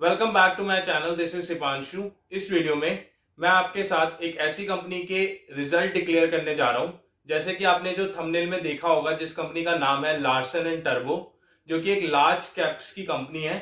Welcome back to my channel. This is Sipanshu. इस video में मैं आपके साथ एक ऐसी कंपनी के रिजल्ट डिक्लेयर करने जा रहा हूं। जैसे कि आपने जो थंबनेल में देखा होगा, जिस कंपनी का नाम है लार्सन एंड टर्बो, जो कि एक लार्ज कैप्स की कंपनी है।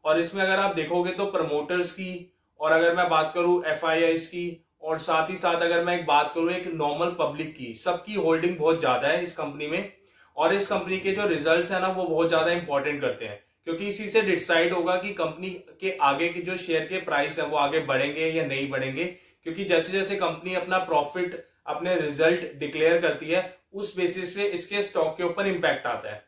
और इसमें अगर आप देखोगे तो प्रमोटर्स की, और अगर मैं बात करूं एफआईआईज की, और साथ ही साथ अगर मैं एक बात करूं एक नॉर्मल पब्लिक की, सबकी होल्डिंग बहुत ज्यादा है इस कंपनी में। और इस कंपनी के जो रिजल्ट्स है ना, वो बहुत ज्यादा इंपॉर्टेंट करते हैं, क्योंकि इसी से डिसाइड होगा कि कंपनी के आगे की जो शेयर के प्राइस है वो आगे बढ़ेंगे या नहीं बढ़ेंगे। क्योंकि जैसे जैसे कंपनी अपना प्रॉफिट, अपने रिजल्ट डिक्लेयर करती है, उस बेसिस पे इसके स्टॉक के ऊपर इंपैक्ट आता है।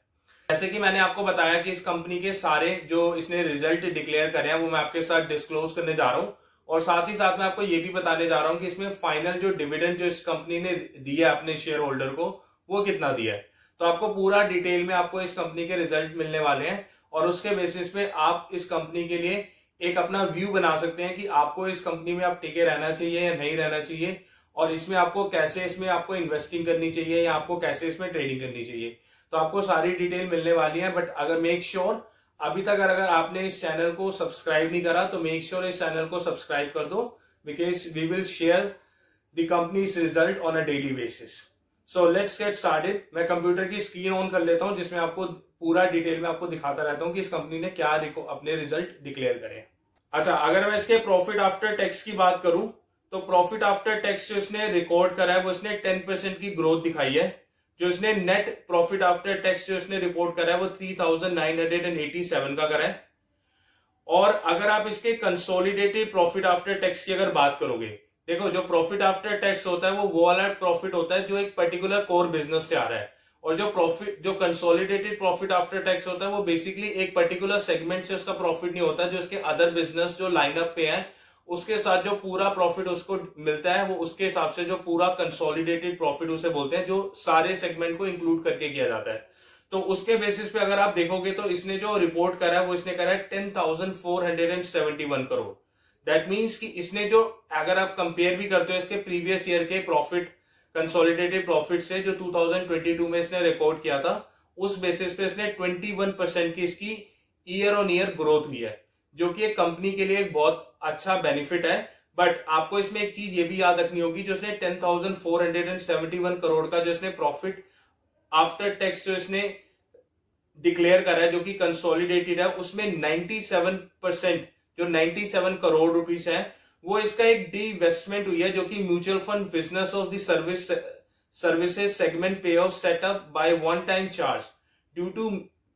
जैसे कि मैंने आपको बताया कि इस कंपनी के सारे जो इसने रिजल्ट डिक्लेयर करे हैं वो मैं आपके साथ डिस्क्लोज करने जा रहा हूं। और साथ ही साथ मैं आपको ये भी बताने जा रहा हूं कि इसमें फाइनल जो डिविडेंड जो इस कंपनी ने दिया है अपने शेयर होल्डर को, वो कितना दिया है। तो आपको पूरा डिटेल में आपको इस कंपनी के रिजल्ट मिलने वाले हैं, और उसके बेसिस पे आप इस कंपनी के लिए एक अपना व्यू बना सकते हैं कि आपको इस कंपनी में आप टिके रहना चाहिए या नहीं रहना चाहिए, और इसमें आपको कैसे इसमें आपको इन्वेस्टिंग करनी चाहिए या आपको कैसे इसमें ट्रेडिंग करनी चाहिए। तो आपको सारी डिटेल मिलने वाली है। बट अगर मेक श्योर अभी तक अगर आपने इस चैनल को सब्सक्राइब नहीं करा तो मेक श्योर इस चैनल को सब्सक्राइब कर दो, because we will share the companies result on a daily basis. So let's get started. मैं कंप्यूटर की स्क्रीन ऑन कर लेता हूं, जिसमें आपको पूरा डिटेल में आपको दिखाता रहता हूं कि इस कंपनी ने क्या अपने रिजल्ट डिक्लेयर करे। अच्छा, अगर मैं इसके प्रॉफिट आफ्टर टैक्स की बात करूं तो प्रॉफिट आफ्टर टैक्स जो इसने रिकॉर्ड करा है वो इसने 10% की ग्रोथ दिखाई है। जो इसने नेट प्रॉफिट आफ्टर टैक्स जो इसने रिपोर्ट करा है वो 3987 का करा है। और अगर आप इसके कंसोलिडेटेड प्रॉफिट आफ्टर टैक्स की अगर बात करोगे, देखो जो प्रॉफिट आफ्टर टैक्स होता है वो वाला प्रॉफिट होता है जो एक पर्टिकुलर कोर बिजनेस से आ रहा है, और जो कंसोलिडेटेड प्रॉफिट आफ्टर टैक्स होता है वो बेसिकली एक पर्टिकुलर सेगमेंट से उसका प्रॉफिट नहीं होता, जो इसके अदर बिजनेस जो लाइनअप पे है उसके साथ जो पूरा प्रॉफिट उसको मिलता है वो उसके हिसाब से जो पूरा कंसोलिडेटेड प्रॉफिट उसे बोलते हैं, जो सारे सेगमेंट को इंक्लूड करके किया जाता है। तो उसके बेसिस पे अगर आप देखोगे तो इसने जो रिपोर्ट करा है वो इसने करा है 10,471 करोड़। दैट मीन्स कि इसने जो, अगर आप कंपेयर भी करते हो इसके प्रीवियस ईयर के प्रॉफिट, कंसोलिडेटेड प्रॉफिट से जो 2022 में इसने रिकॉर्ड किया था, उस बेसिस पे इसने 21% की इसकी ईयर ऑन ईयर ग्रोथ हुई है, जो कि एक कंपनी के लिए एक बहुत अच्छा बेनिफिट है। बट आपको इसमें एक चीज ये भी याद रखनी होगी, जो इसने 10,471 करोड़ का जो इसने प्रॉफिट आफ्टर टैक्स जो इसने डिक्लेयर करा है, जो कि कंसोलिडेटेड है, उसमें 97% जो 97 करोड़ रुपीस है वो इसका एक डी इन्वेस्टमेंट हुई है, जो कि mutual fund business of the services segment पे offset by one time charge due to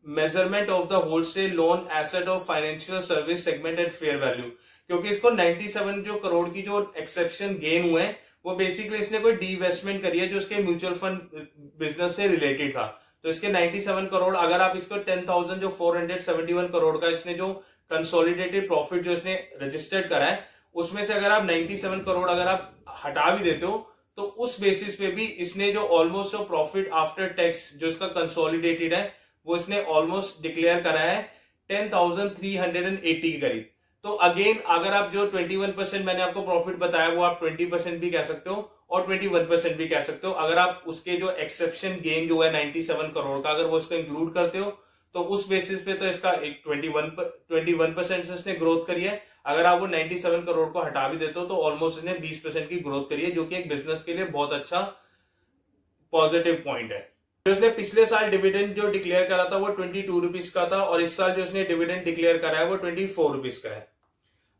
measurement of the wholesale loan asset of financial service segment at fair value. क्योंकि इसको 97 जो करोड़ की जो एक्सेप्शन गेन हुए हैं वो बेसिकली इसने कोई डी इन्वेस्टमेंट करी है जो इसके म्यूचुअल फंड बिजनेस से रिलेटेड था। तो इसके 97 करोड़, अगर आप इसको 10,000 जो 471 करोड़ का इसने जो कंसोलिडेटेड प्रॉफिट जो इसने रजिस्टर्ड करा है, उसमें से अगर आप 97 करोड़ अगर आप हटा भी देते हो तो उस बेसिस पे भी इसने जो ऑलमोस्ट जो प्रॉफिट आफ्टर टैक्स जो इसका कंसोलिडेटेड है वो इसने ऑलमोस्ट डिक्लेयर करा है 10,380 के करीब। तो अगेन अगर आप जो 21% मैंने आपको प्रॉफिट बताया वो आप 20% भी कह सकते हो और 21% भी कह सकते हो। अगर आप उसके जो एक्सेप्शन गेन जो है 97 करोड़ का अगर वो इसको इंक्लूड करते हो तो उस बेसिस पे तो इसका एक 21% से इसने ग्रोथ करी है। अगर आप वो 97 करोड़ को हटा भी देते हो तो ऑलमोस्ट इसने 20% की ग्रोथ करी है, जो कि एक बिजनेस के लिए बहुत अच्छा पॉजिटिव पॉइंट है। जो इसने पिछले साल डिविडेंड जो डिक्लेयर करा था वो 22 रुपीज का था, और इस साल जो इसने डिविडेंड डिक्लेयर करा है वो 24 रुपीज का है।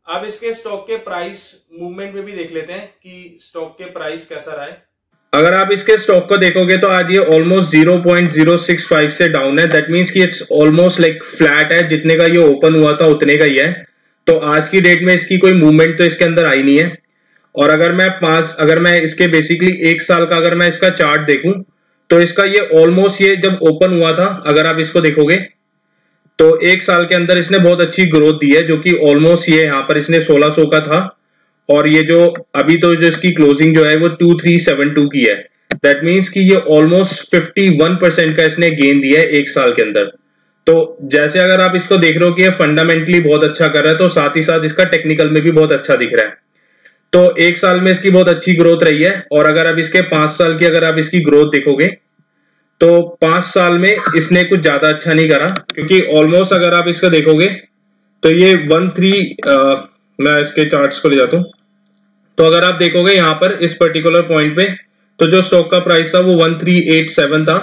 अब इसके स्टॉक के प्राइस मूवमेंट में भी देख लेते हैं कि स्टॉक के प्राइस कैसा रहा है। अगर आप इसके स्टॉक को देखोगे तो आज ये ऑलमोस्ट 0.065 से डाउन है। दैट मींस कि इट्स ऑलमोस्ट लाइक फ्लैट है, जितने का ये ओपन हुआ था उतने का ही है। तो आज की डेट में इसकी कोई मूवमेंट तो इसके अंदर आई नहीं है। और अगर मैं इसके बेसिकली एक साल का अगर मैं इसका चार्ट देखूं तो इसका ये ऑलमोस्ट ये जब ओपन हुआ था, अगर आप इसको देखोगे तो एक साल के अंदर इसने बहुत अच्छी ग्रोथ दी है, जो कि ऑलमोस्ट ये यहाँ पर इसने 1600 का था, और ये जो अभी तो जो इसकी क्लोजिंग जो है वो 2372 की है। दैट मींस कि ये ऑलमोस्ट 51% का इसने गेन दिया है एक साल के अंदर। तो जैसे अगर आप इसको देख रहे हो कि ये फंडामेंटली बहुत अच्छा कर रहा है, तो साथ ही साथ इसका टेक्निकल में भी बहुत अच्छा दिख रहा है। तो एक साल में इसकी बहुत अच्छी ग्रोथ रही है। और अगर आप इसके 5 साल की अगर आप इसकी ग्रोथ देखोगे तो 5 साल में इसने कुछ ज्यादा अच्छा नहीं करा, क्योंकि ऑलमोस्ट अगर आप इसका देखोगे तो ये 13 मैं इसके चार्ट्स को ले जाता हूँ। तो अगर आप देखोगे यहाँ पर इस पर्टिकुलर पॉइंट पे, तो जो स्टॉक का प्राइस था वो 1387 था,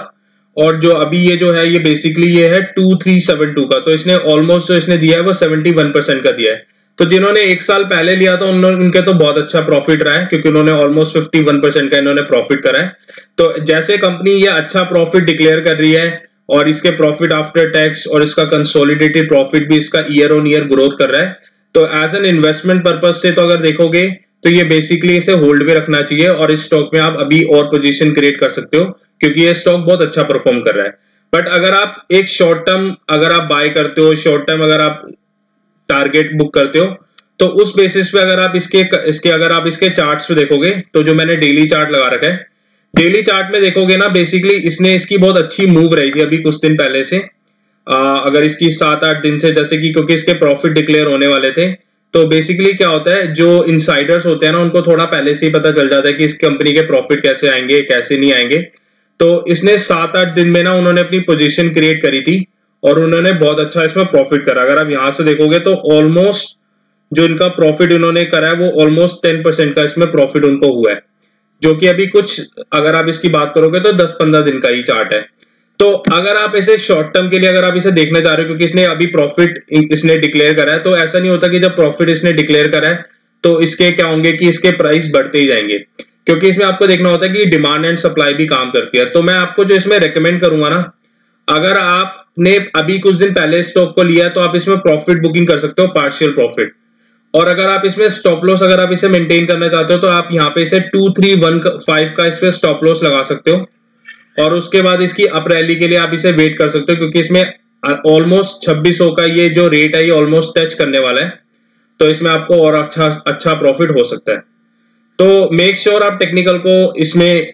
और जो अभी ये जो है ये बेसिकली ये है 2372 का। तो इसने ऑलमोस्ट जो इसने दिया है वो 71% का दिया है। तो जिन्होंने एक साल पहले लिया था उनके तो बहुत अच्छा प्रॉफिट रहा है, क्योंकि उन्होंने ऑलमोस्ट 51% का इन्होंने प्रॉफिट करा है। तो जैसे कंपनी ये अच्छा प्रॉफिट डिक्लेयर कर रही है और इसके प्रॉफिट आफ्टर टैक्स और इसका कंसोलिडेटेड प्रॉफिट भी इसका ईयर ऑन ईयर ग्रोथ कर रहा है, तो एज एन इन्वेस्टमेंट पर्पज से तो अगर देखोगे तो ये बेसिकली इसे होल्ड में रखना चाहिए, और इस स्टॉक में आप अभी और पोजीशन क्रिएट कर सकते हो, क्योंकि ये स्टॉक बहुत अच्छा परफॉर्म कर रहा है। बट अगर आप एक शॉर्ट टर्म अगर आप बाय करते हो, शॉर्ट टर्म अगर आप टारगेट बुक करते हो, तो उस बेसिस पे अगर आप इसके चार्ट्स पे देखोगे, तो जो मैंने डेली चार्ट लगा रखा है, डेली चार्ट में देखोगे ना, बेसिकली इसकी बहुत अच्छी मूव रही थी अभी कुछ दिन पहले से। अगर इसकी 7-8 दिन से, जैसे कि क्योंकि इसके प्रॉफिट डिक्लेयर होने वाले थे, तो बेसिकली क्या होता है, जो इनसाइडर्स होते हैं ना, उनको थोड़ा पहले से ही पता चल जाता है कि इस कंपनी के प्रॉफिट कैसे आएंगे कैसे नहीं आएंगे। तो इसने 7-8 दिन में ना उन्होंने अपनी पोजीशन क्रिएट करी थी और उन्होंने बहुत अच्छा इसमें प्रॉफिट करा। अगर आप यहां से देखोगे तो ऑलमोस्ट जो इनका प्रॉफिट इन्होंने करा है वो ऑलमोस्ट 10% का इसमें प्रॉफिट उनको हुआ है, जो कि अभी कुछ अगर आप इसकी बात करोगे तो 10-15 दिन का ही चार्ट है। तो अगर आप इसे शॉर्ट टर्म के लिए अगर आप इसे देखना चाह रहे हो, क्योंकि इसने अभी प्रॉफिट इसने डिक्लेयर करा है, तो ऐसा नहीं होता कि जब प्रॉफिट इसने डिक्लेयर करा है तो इसके क्या होंगे कि इसके प्राइस बढ़ते ही जाएंगे, क्योंकि इसमें आपको देखना होता है कि डिमांड एंड सप्लाई भी काम करती है। तो मैं आपको जो इसमें रेकमेंड करूंगा ना, अगर आपने अभी कुछ दिन पहले स्टॉक को लिया तो आप इसमें प्रॉफिट बुकिंग कर सकते हो, पार्शियल प्रॉफिट। और अगर आप इसमें स्टॉप लॉस अगर आप इसे मेंटेन करना चाहते हो, तो आप यहाँ पे इसे 2315 का इसमें स्टॉप लॉस लगा सकते हो, और उसके बाद इसकी अप रैली के लिए आप इसे वेट कर सकते हो, क्योंकि इसमें ऑलमोस्ट 2600 का ये जो रेट है ये ऑलमोस्ट टच करने वाला है, तो इसमें आपको और अच्छा प्रॉफिट हो सकता है। तो मेक श्योर आप टेक्निकल को इसमें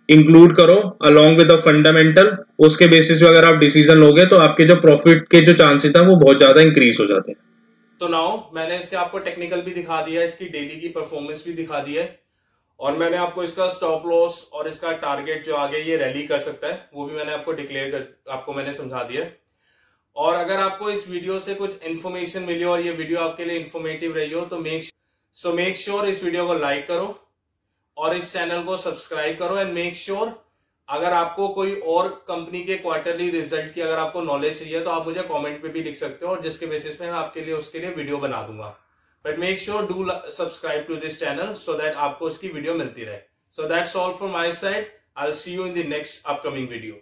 इंक्लूड करो अलोंग विद द फंडामेंटल। उसके बेसिस पे अगर आप डिसीजन लोगे तो आपके जो प्रॉफिट के जो चांसेस है वो बहुत ज्यादा इंक्रीज हो जाते हैं। तो नाउ मैंने इसके आपको टेक्निकल भी दिखा दिया है, इसकी डेली की परफॉर्मेंस भी दिखा दी है, और मैंने आपको इसका स्टॉप लॉस और इसका टारगेट जो आगे ये रैली कर सकता है वो भी मैंने आपको आपको मैंने समझा दिया। और अगर आपको इस वीडियो से कुछ इन्फॉर्मेशन मिली और ये वीडियो आपके लिए इन्फॉर्मेटिव रही हो तो मेक श्योर इस वीडियो को लाइक करो और इस चैनल को सब्सक्राइब करो, एंड मेक श्योर अगर आपको कोई और कंपनी के क्वार्टरली रिजल्ट की अगर आपको नॉलेज चाहिए तो आप मुझे कमेंट पे भी लिख सकते हो, और जिसके बेसिस पे मैं आपके लिए उसके लिए वीडियो बना दूंगा। But make sure do subscribe to this channel so that आपको इसकी वीडियो मिलती रहे। So that's all from my side. I will see you in the next upcoming video.